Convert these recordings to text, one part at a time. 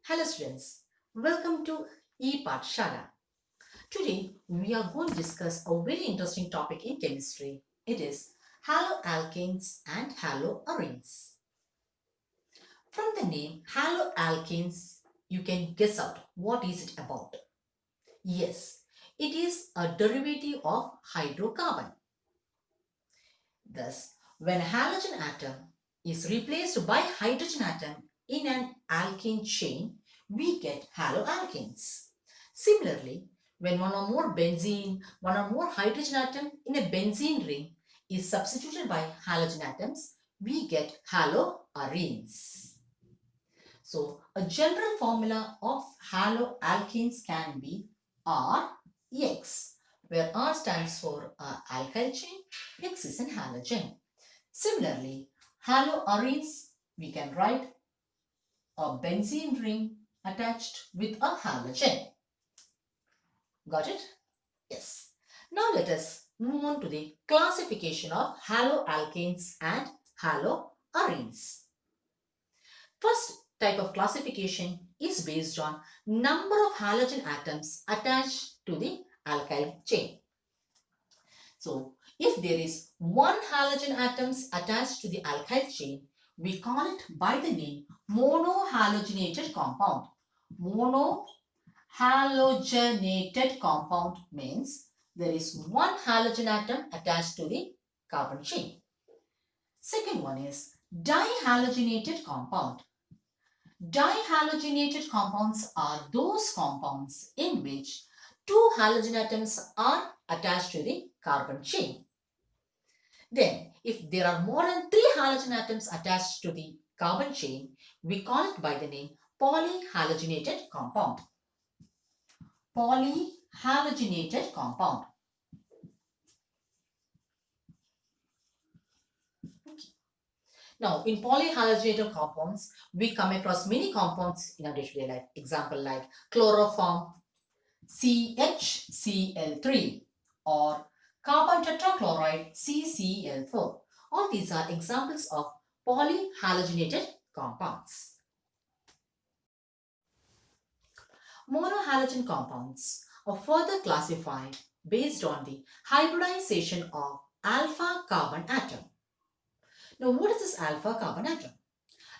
Hello students, welcome to ePathshala. Today we are going to discuss a very interesting topic in chemistry. It is haloalkanes and haloarenes. From the name haloalkanes, you can guess out what is it about. Yes, it is a derivative of hydrocarbon. Thus, when a halogen atom is replaced by hydrogen atom in an alkane chain, we get haloalkanes. Similarly, when one or more benzene, one or more hydrogen atom in a benzene ring is substituted by halogen atoms, we get haloarenes. So, a general formula of haloalkanes can be RX, where R stands for alkyl chain, X is an halogen. Similarly, haloarenes, we can write a benzene ring attached with a halogen. Got it? Yes. Now let us move on to the classification of haloalkanes and haloarenes. First type of classification is based on number of halogen atoms attached to the alkyl chain. So, if there is one halogen atoms attached to the alkyl chain, we call it by the name monohalogenated compound. Monohalogenated compound means there is one halogen atom attached to the carbon chain. Second one is dihalogenated compound. Dihalogenated compounds are those compounds in which two halogen atoms are attached to the carbon chain. Then, if there are more than three halogen atoms attached to the carbon chain, we call it by the name polyhalogenated compound. Polyhalogenated compound. Now, in polyhalogenated compounds, we come across many compounds in our day-to-day life. Example like chloroform, CHCl3, or carbon tetrachloride, CCl4. All these are examples of polyhalogenated compounds. Monohalogen compounds are further classified based on the hybridization of alpha carbon atom. Now, what is this alpha carbon atom?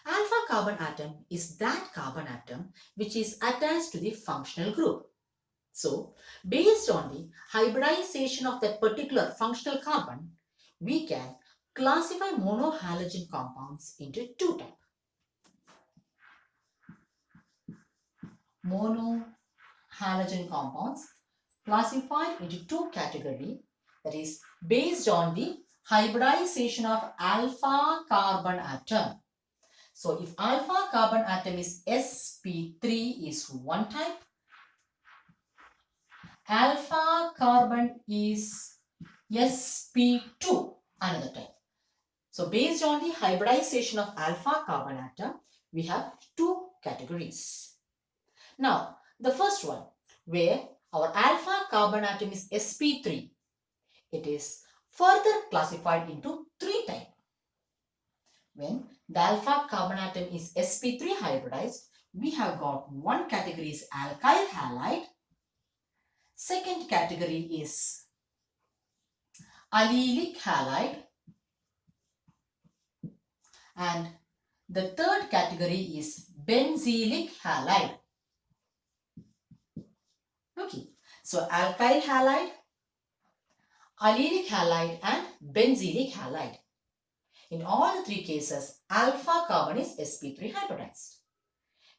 Alpha carbon atom is that carbon atom which is attached to the functional group. So, based on the hybridization of that particular functional carbon, we can classify monohalogen compounds into two types. Monohalogen compounds classified into two categories, that is based on the hybridization of alpha carbon atom. So, if alpha carbon atom is sp3 is one type, alpha carbon is sp2 another type. So, based on the hybridization of alpha carbon atom, we have two categories. Now, the first one, where our alpha carbon atom is sp3, it is further classified into three types. When the alpha carbon atom is sp3 hybridized, we have got one category is alkyl halide, second category is allylic halide, and the third category is benzylic halide. Okay, so alkyl halide, allylic halide and benzylic halide. In all the three cases, alpha carbon is sp3 hybridized.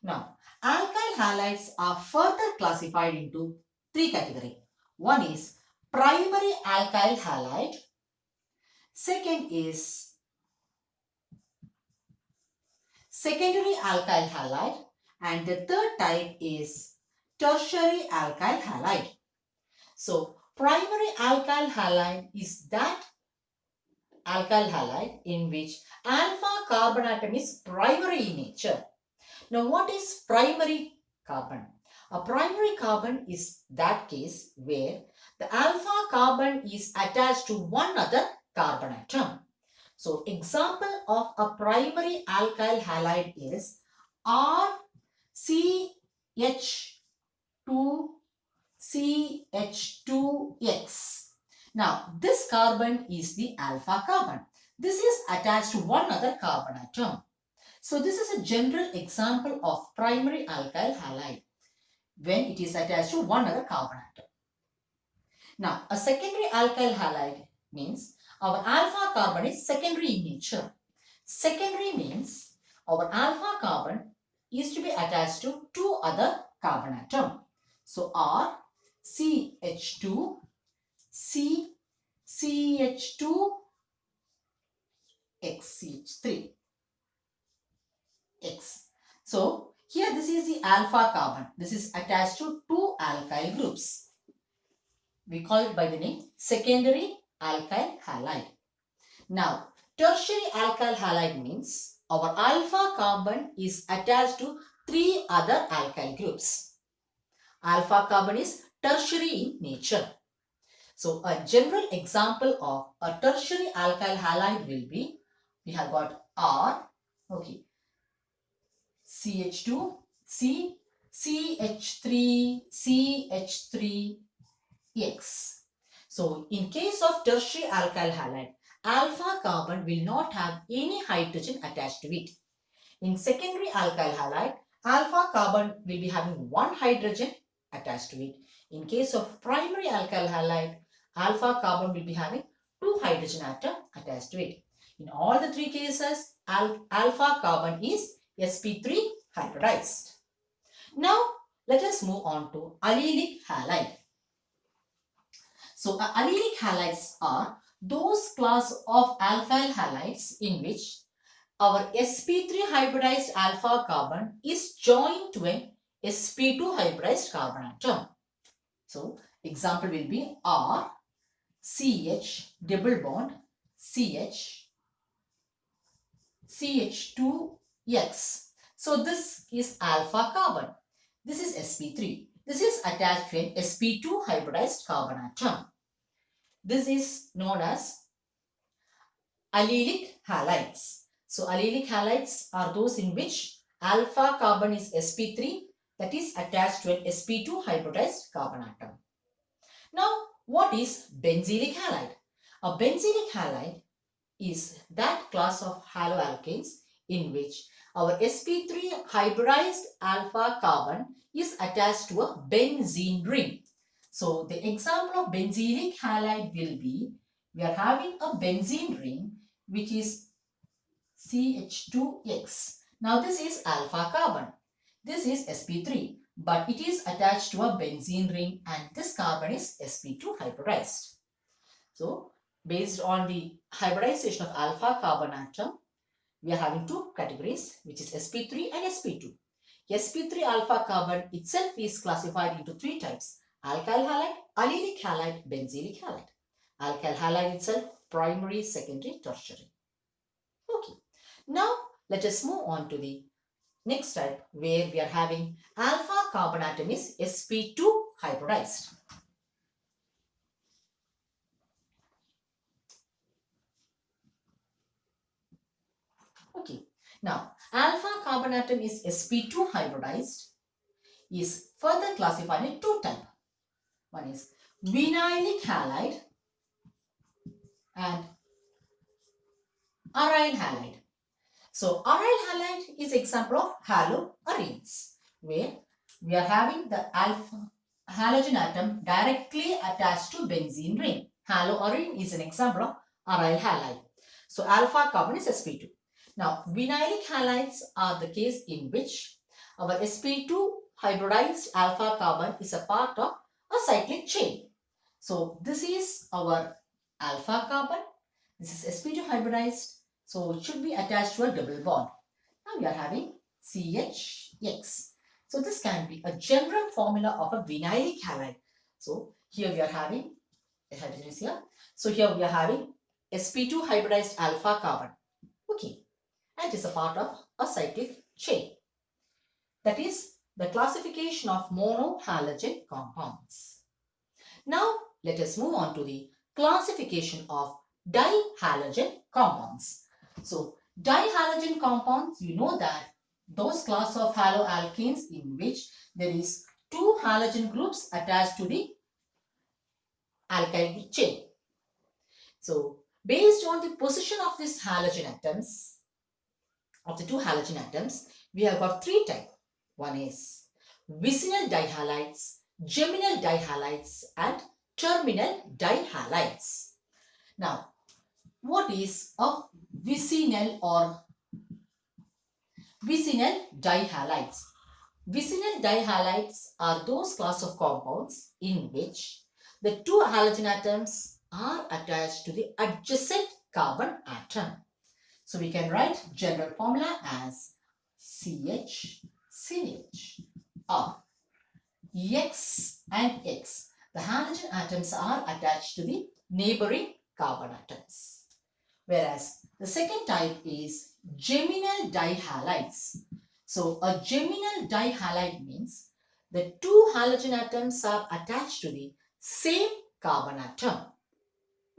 Now, alkyl halides are further classified into three categories. One is primary alkyl halide, second is secondary alkyl halide, and the third type is tertiary alkyl halide. So, primary alkyl halide is that alkyl halide in which alpha carbon atom is primary in nature. Now, what is primary carbon? A primary carbon is that case where the alpha carbon is attached to one other carbon atom. So, example of a primary alkyl halide is CH2CH2X. Now, this carbon is the alpha carbon. This is attached to one other carbon atom. So, this is a general example of primary alkyl halide when it is attached to one other carbon atom. Now, a secondary alkyl halide means our alpha carbon is secondary in nature. Secondary means our alpha carbon is to be attached to two other carbon atom. So, R, CH2, C, CH2, X, CH3, X. So, here this is the alpha carbon. This is attached to two alkyl groups. We call it by the name secondary alkyl halide. Now, tertiary alkyl halide means our alpha carbon is attached to three other alkyl groups. Alpha carbon is tertiary in nature. So, a general example of a tertiary alkyl halide will be, we have got R, okay, CH2, C, CH3, CH3, X. So, in case of tertiary alkyl halide, alpha carbon will not have any hydrogen attached to it. In secondary alkyl halide, alpha carbon will be having one hydrogen attached to it. In case of primary alkyl halide, alpha carbon will be having two hydrogen atom attached to it. In all the three cases, alpha carbon is sp3 hybridized. Now, let us move on to allylic halide. So, allylic halides are those class of alkyl halides in which our sp3 hybridized alpha carbon is joined to an sp2 hybridized carbon atom. So, example will be R, CH, double bond, CH, CH2X. So, this is alpha carbon. This is sp3. This is attached to an sp2 hybridized carbon atom. This is known as allylic halides. So, allylic halides are those in which alpha carbon is sp3, that is attached to an sp2 hybridized carbon atom. Now, what is benzylic halide? A benzylic halide is that class of haloalkanes in which our sp3 hybridized alpha carbon is attached to a benzene ring. So, the example of benzylic halide will be, we are having a benzene ring which is CH2X. Now, this is alpha carbon. This is sp3, but it is attached to a benzene ring and this carbon is sp2 hybridized. So, based on the hybridization of alpha carbon atom, we are having two categories, which is sp3 and sp2. sp3 alpha carbon itself is classified into three types: alkyl halide, allylic halide, benzylic halide. Alkyl halide itself, primary, secondary, tertiary. Okay. Now, let us move on to the next type where we are having alpha carbon atom is sp2 hybridized. Okay. Now, alpha carbon atom is sp2 hybridized is further classified in two types. One is vinylic halide and aryl halide. So, aryl halide is example of haloarenes where we are having the alpha halogen atom directly attached to benzene ring. Haloarene is an example of aryl halide. So, alpha carbon is sp2. Now, vinylic halides are the case in which our sp2 hybridized alpha carbon is a part of a cyclic chain. So, this is our alpha carbon. This is sp2 hybridized. So, it should be attached to a double bond. Now, we are having CHX. So, this can be a general formula of a vinylic halide. So, here we are having, the hydrogen is here. So, here we are having sp2 hybridized alpha carbon. Okay. And it is a part of a cyclic chain. That is the classification of monohalogen compounds. Now, let us move on to the classification of dihalogen compounds. So, dihalogen compounds, you know that those class of haloalkanes in which there is two halogen groups attached to the alkyl chain. So based on the position of these halogen atoms, of the two halogen atoms, we have got three types. One is vicinal dihalides, geminal dihalides, and terminal dihalides. Now, what is a vicinal or vicinal dihalides? Vicinal dihalides are those class of compounds in which the two halogen atoms are attached to the adjacent carbon atom. So we can write general formula as CH, CH, R, X and X. The halogen atoms are attached to the neighboring carbon atoms. Whereas the second type is geminal dihalides. So a geminal dihalide means the two halogen atoms are attached to the same carbon atom.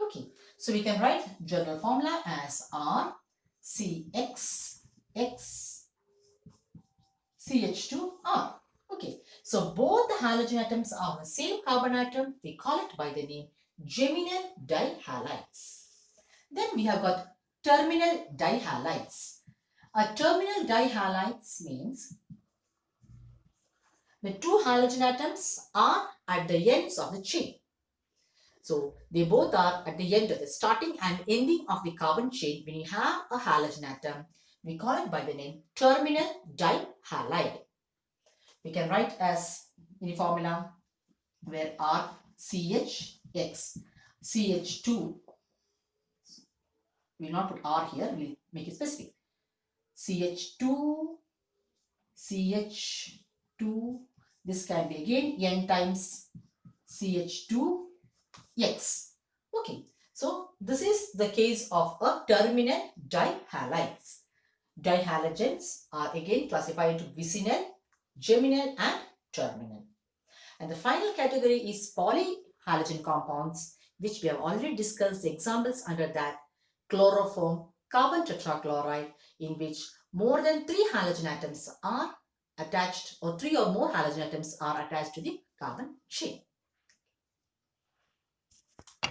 Okay, so we can write general formula as R, CX, X, CH2R. Okay, so both the halogen atoms are the same carbon atom. We call it by the name geminal dihalides. Then we have got terminal dihalides. A terminal dihalides means the two halogen atoms are at the ends of the chain. So they both are at the end of the starting and ending of the carbon chain. When you have a halogen atom, we call it by the name terminal dihalide. We can write as in the formula where R, CH, X, CH2. We will not put R here, we will make it specific. CH2, CH2, this can be again N times CH2, X. Okay, so this is the case of a terminal dihalides. Dihalogens are again classified into vicinal, geminal and terminal. And the final category is polyhalogen compounds, which we have already discussed the examples under that. Chloroform, carbon tetrachloride, in which more than 3 halogen atoms are attached, or 3 or more halogen atoms are attached to the carbon chain.